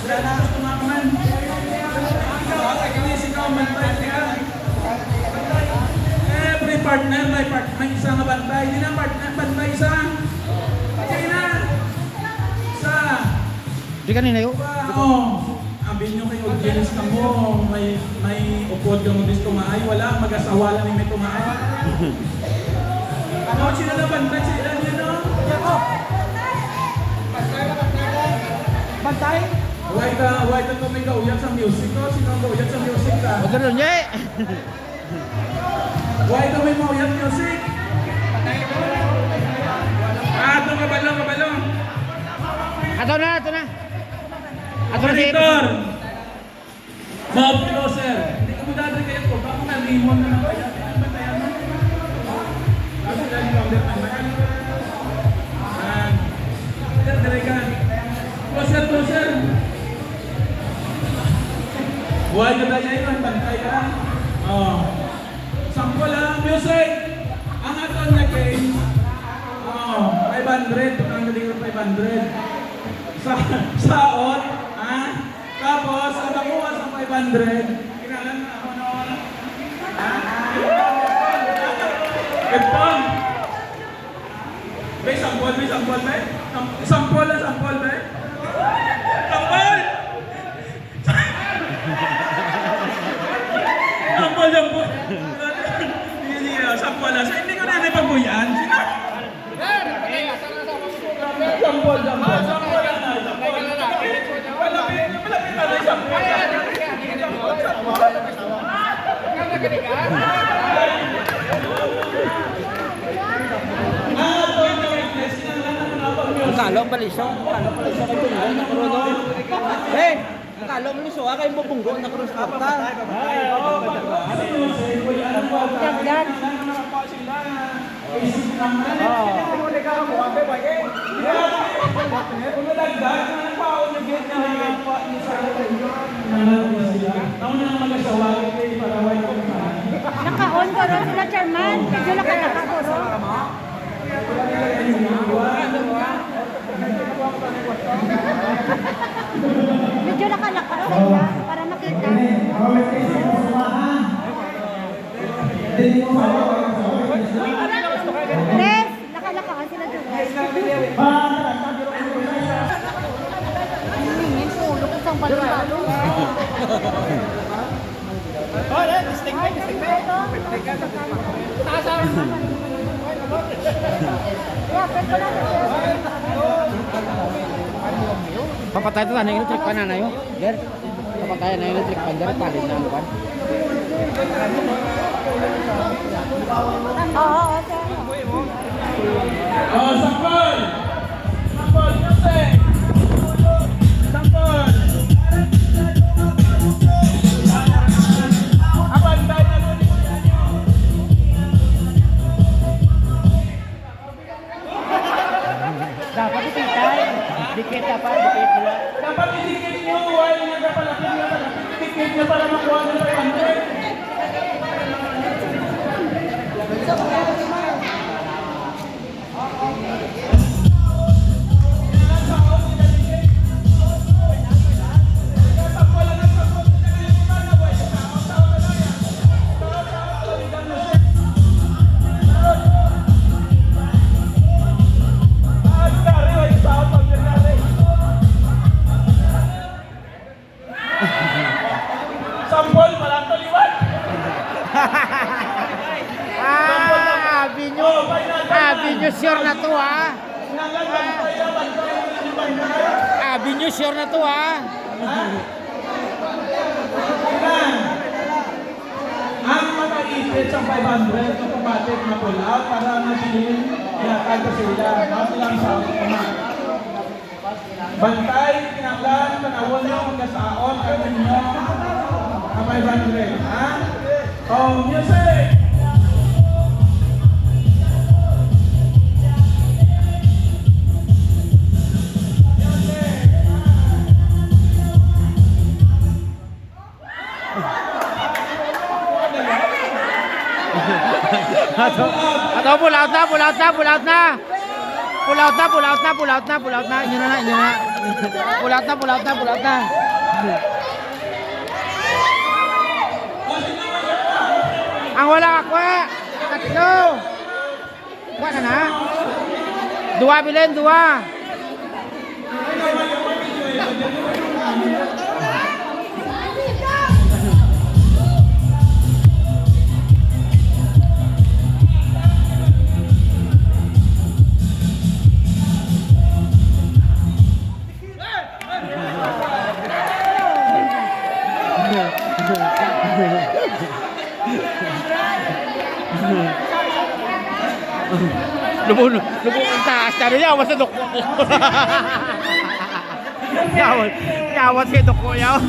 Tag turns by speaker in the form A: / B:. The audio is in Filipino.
A: Tumaman. Ikaw, bantay ka. Every partner, may isa na bantay. Hindi na partner, bantay isa. Sige na. Isa.
B: Di kanina yun?
A: Oo. Abin nyo kayo, audience ka mo. May upod ka mo gusto maay. Wala, mag-asawa lang may tumaay. Ano, sila na bantay? Sila nyo, no?
C: Bantay?
A: Why ka may kauyat sa music ko? Sino ang kauyat sa music ka?
B: O gano'n niya eh.
A: Why ka may mauyat music? Ito kabalong.
B: Ato na. Ato na si
A: Monitor! Bob Closer! Hindi ko madadali kayo po. Baka nga limon na kaya. Bantayan mo. Kasi dahil yung order naman. Dire ka. Closer! Buhay ka tayo yun. Bantay ka. Sample lang. Music! Ang aton na game. 500. Ang galing 500. Saot. Tapos, ang nakuha sa 500, kinalan na ako noon. Headphone. May sampol ba? Sampol ba? Sampol! Sampol! Sige, sampol na. Hindi ko na napabuyan. Sampol na.
C: Kalo baliso kay Bunggo na krudo. Kalo baliso kay Bunggo na krus kata.
D: Dagdag. Naka-on ko ron sila, Chairman. Medyo naka-naka ko ron. Medyo naka-naka sila para makita. Tres, naka-naka sila doon. Hingin sa ulo ko sang balong-balong.
B: Papatay ito na yung electric pan na yun. Der, papatay na yung electric pan. Der, palit na ang pan.
D: Oo, okay.
A: Sampol! Music! Sampol! Abantay na doon yung nyo!
C: Dapat ititay. Dikit dapat, dikit nila.
A: Dapat idikit nyo, while nagpapalapit nyo, idikit nyo para makuha nyo 500. Sampol, malang taliwan!
B: Abinyo sure na to ha. Abinyo sure na to ha.
A: Ang makaipit sa 500 automatic na pull out para mabilin yatag sa sila. Mas lang sa una. Bantay, kinanglan, panawon nyo, magkasaon, ang ninyo na 500. Ha? Music!
B: Ato, pull out na. Pull out na, pull out na, pull out na, pull out na. Inyo na, inyo na. Pull out na, pull out na, pull out na. Ang wala akwa. Tatlo. Kuha ka na. Dua bilhin, dua. Lubog ang taas na rin. Yawas sa duko ko. Yawas sa duko yaw.